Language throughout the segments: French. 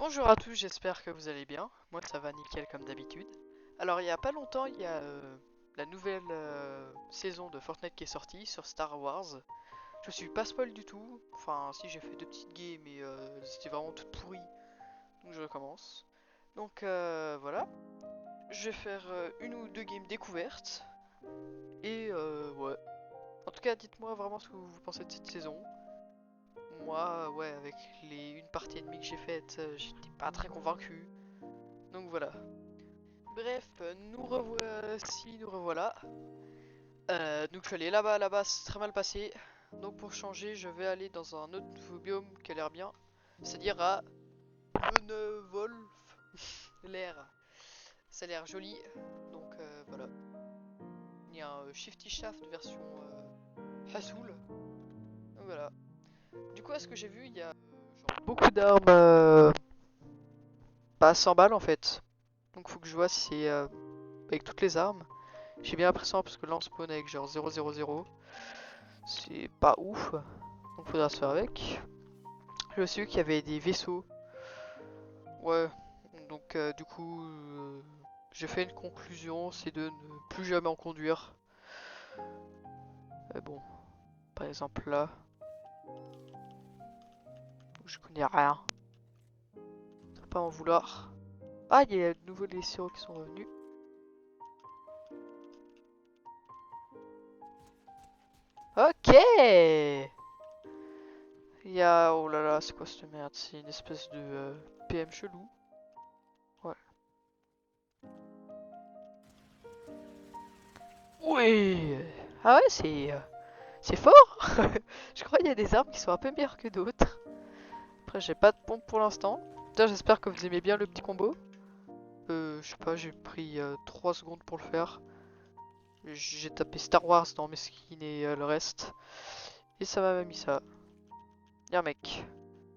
Bonjour à tous, j'espère que vous allez bien. Moi ça va nickel comme d'habitude. Alors il y a pas longtemps, il y a la nouvelle saison de Fortnite qui est sortie sur Star Wars. Je suis pas spoil du tout. Enfin si, j'ai fait deux petites games mais c'était vraiment tout pourri. Donc je recommence. Donc voilà. Je vais faire une ou deux games découvertes. Et ouais. En tout cas dites-moi vraiment ce que vous pensez de cette saison. Moi ouais, avec les une partie et demie que j'ai faite, j'étais pas très convaincu. Donc voilà. Bref, nous revoici, nous revoilà. Donc je suis allé là-bas, là-bas, c'est très mal passé. Donc pour changer, je vais aller dans un autre nouveau biome qui a l'air bien. C'est-à-dire à Menewolf. L'air. Ça a l'air joli. Donc voilà. Il y a un Shifty Shaft version Hasoul. Donc voilà. Du coup, à ce que j'ai vu, il y a genre beaucoup d'armes pas à 100 balles en fait. Donc faut que je vois si c'est avec toutes les armes. J'ai bien l'impression parce que là on spawn avec genre 000. C'est pas ouf. Donc faudra se faire avec. J'ai aussi vu qu'il y avait des vaisseaux. Ouais. Donc du coup, j'ai fait une conclusion, c'est de ne plus jamais en conduire. Mais bon, par exemple là, je connais rien. Faut pas en vouloir. Ah, il y a de nouveau des sirop qui sont revenus. Ok. Il y a... Oh là là, c'est quoi cette merde? C'est une espèce de PM chelou. Ouais. Oui. Ah ouais, c'est fort. Je crois qu'il y a des armes qui sont un peu meilleures que d'autres. Après, j'ai pas de pompe pour l'instant. Déjà, j'espère que vous aimez bien le petit combo. Je sais pas, j'ai pris 3 secondes pour le faire. J'ai tapé Star Wars dans mes skins et le reste. Et ça m'a mis ça. Y'a un mec.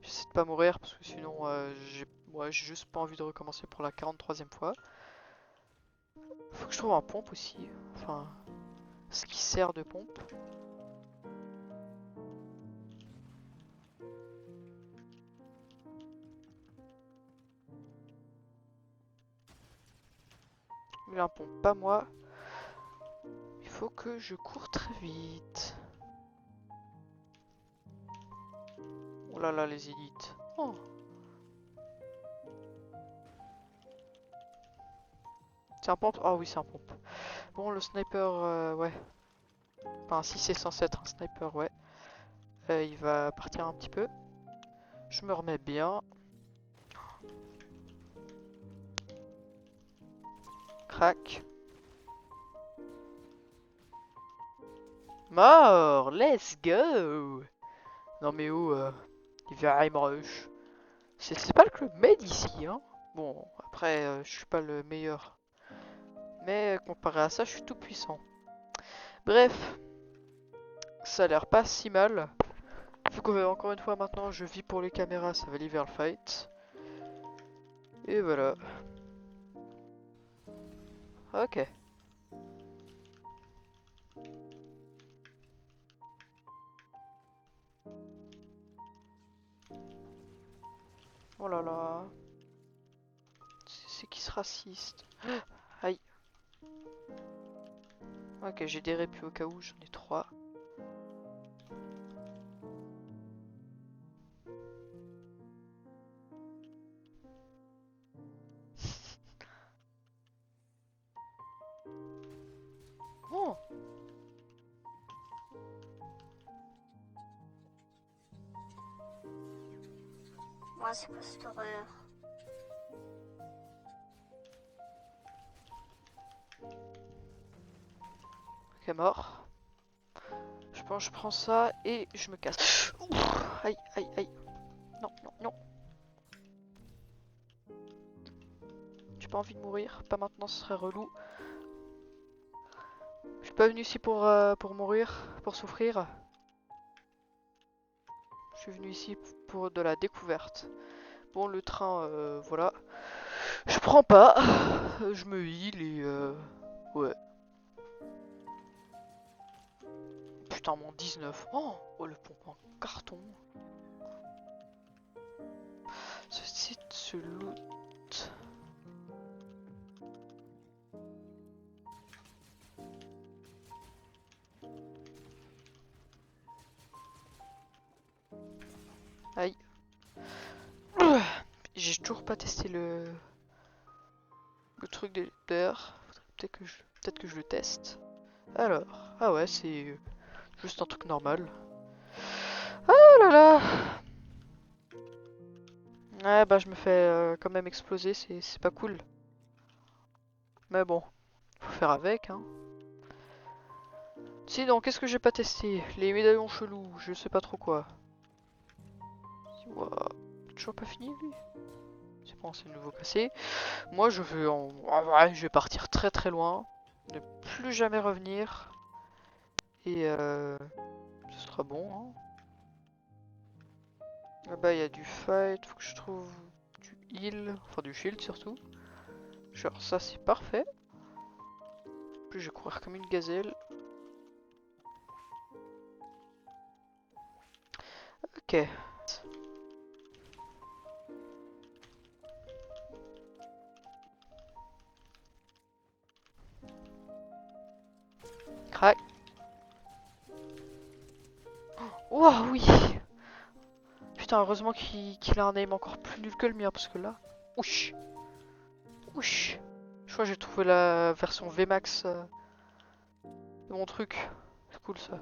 J'essaie de pas mourir parce que sinon, j'ai juste pas envie de recommencer pour la 43e fois. Faut que je trouve un pompe aussi. Enfin, ce qui sert de pompe. Il a un pompe, pas moi. Il faut que je cours très vite. Oh là là, les élites. Oh. C'est un pompe? Ah oui, c'est un pompe. Bon, le sniper, ouais. Enfin, si c'est censé être un sniper, ouais. Il va partir un petit peu. Je me remets bien. Crac. Mort. Let's go. Non mais où il vient me rush. C'est pas le club med ici, hein. Bon, après, je suis pas le meilleur. Mais comparé à ça, je suis tout puissant. Bref, ça a l'air pas si mal. Vu que, encore une fois, maintenant, je vis pour les caméras, ça va aller vers le fight. Et voilà. Ok. Oh là là. C'est qui ce raciste? Aïe. Ok, j'ai des répus au cas où, j'en ai 3. Oh. Moi, c'est quoi cette horreur? Ok, mort. Je pense que je prends ça et je me casse. Ouh, aïe, aïe, aïe. Non, non, non. J'ai pas envie de mourir. Pas maintenant, ce serait relou. Je suis pas venu ici pour mourir, pour souffrir. Je suis venu ici pour de la découverte. Bon, le train, voilà. Je prends pas. Je me heal et ouais. Putain, mon 19. Oh, oh le pompe en carton. C'est ce Aïe. J'ai toujours pas testé le truc d'air. Peut-être que je le teste. Alors, ah ouais, c'est juste un truc normal. Oh là là. Ouais, bah je me fais quand même exploser, c'est pas cool. Mais bon, faut faire avec, hein. Sinon, qu'est-ce que j'ai pas testé? Les médaillons chelous, je sais pas trop quoi. Ouah, toujours pas fini lui? C'est bon, c'est le nouveau cassé. Moi, je vais je vais partir très très loin, ne plus jamais revenir, et ce sera bon, hein. Là-bas, il y a du fight, faut que je trouve du heal, enfin du shield surtout. Genre ça, c'est parfait. En plus, je vais courir comme une gazelle. Ok. Crac. Oh oui. Putain, heureusement qu'il a un aim encore plus nul que le mien, parce que là... Ouch. Ouch. Je crois que j'ai trouvé la version VMAX de mon truc. C'est cool ça.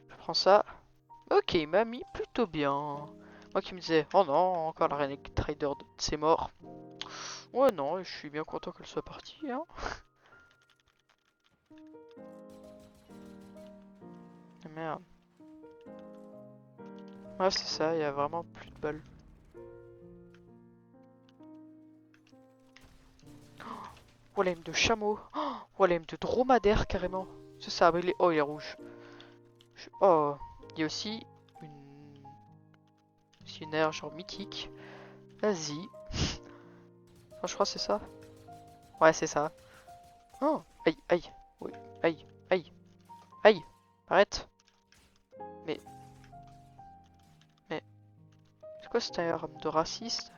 Je prends ça. Ok, il m'a mis plutôt bien. Moi qui me disais, oh non, encore la Renegade Trader de ses morts. Ouais, non, je suis bien content qu'elle soit partie, hein. Merde. Ouais, c'est ça, il y a vraiment plus de balles. Oh, l'aime de chameau. Oh, l'aime de dromadaire, carrément. C'est ça, mais il est... Oh, il est rouge. Oh, il y a aussi une... C'est une aire genre mythique. Vas-y. Enfin, je crois que c'est ça. Ouais, c'est ça. Oh, aïe, aïe. Oui, aïe, aïe, aïe. Arrête. Mais... Mais... C'est quoi cette air de raciste?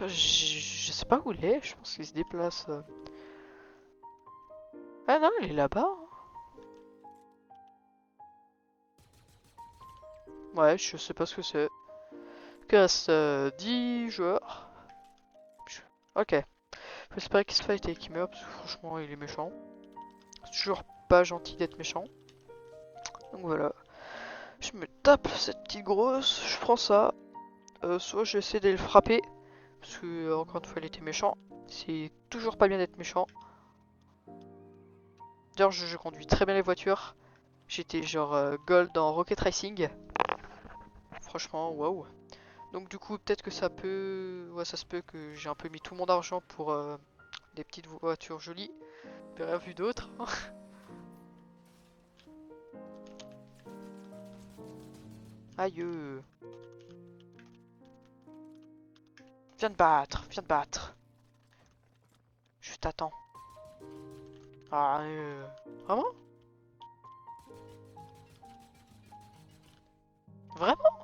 Je sais pas où il est, je pense qu'il se déplace. Ah non, il est là-bas, hein. Ouais, je sais pas ce que c'est. Casse 10 joueurs. Ok. Faut espérer qu'il se fight et qu'il meurt, parce que franchement, il est méchant. C'est toujours pas gentil d'être méchant. Donc voilà. Je me tape cette petite grosse, je prends ça. Soit j'essaie de le frapper, parce que encore une fois, il était méchant. C'est toujours pas bien d'être méchant. D'ailleurs, je conduis très bien les voitures. J'étais genre gold en Rocket Racing. Franchement, waouh. Donc du coup, peut-être que ça peut... Ouais, ça se peut que j'ai un peu mis tout mon argent pour des petites voitures jolies. Mais rien vu d'autres. Aïe. Viens de battre, viens de battre. Je t'attends. Ah, Vraiment? Vraiment?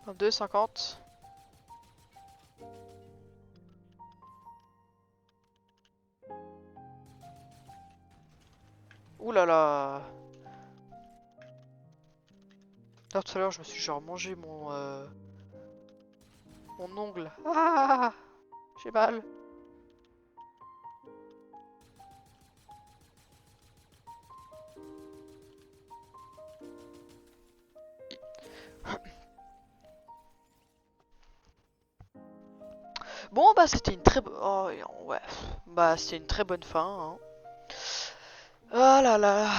22, 50. Ouh là là. Là, tout à l'heure, je me suis genre mangé mon ongle. Ah, j'ai mal. Bon, bah, c'était une très bonne... Oh, ouais. Bah, c'était une très bonne fin, hein. Oh là là.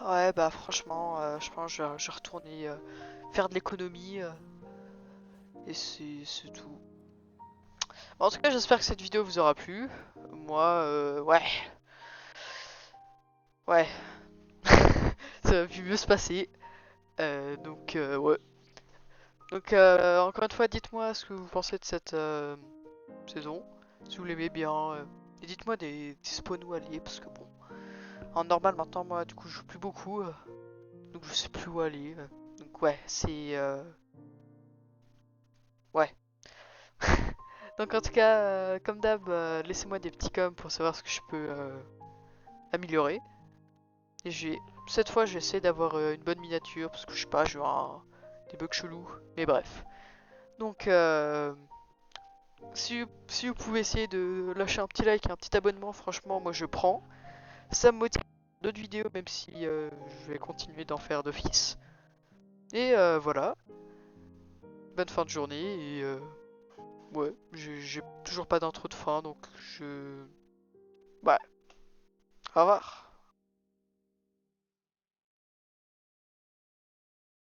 Ouais, bah, franchement, je pense que je vais retourner faire de l'économie. Et c'est tout. Bon, en tout cas, j'espère que cette vidéo vous aura plu. Moi, ouais. Ouais. Ça a pu mieux se passer. Ouais. Donc, encore une fois, dites-moi ce que vous pensez de cette saison. Si vous l'aimez bien. Et dites-moi des spawns où aller. Parce que bon, en normal, maintenant, moi, du coup, je joue plus beaucoup. Donc, je sais plus où aller. Donc, ouais, c'est... Ouais. Donc, en tout cas, comme d'hab, laissez-moi des petits coms pour savoir ce que je peux améliorer. Et cette fois j'essaie d'avoir une bonne miniature parce que je sais pas, j'ai des bugs chelous. Mais bref. Donc si vous pouvez essayer de lâcher un petit like et un petit abonnement, franchement moi je prends. Ça me motive à faire d'autres vidéos même si je vais continuer d'en faire d'office. Et voilà. Bonne fin de journée et ouais, j'ai toujours pas d'intro de fin donc je... Ouais. Au revoir.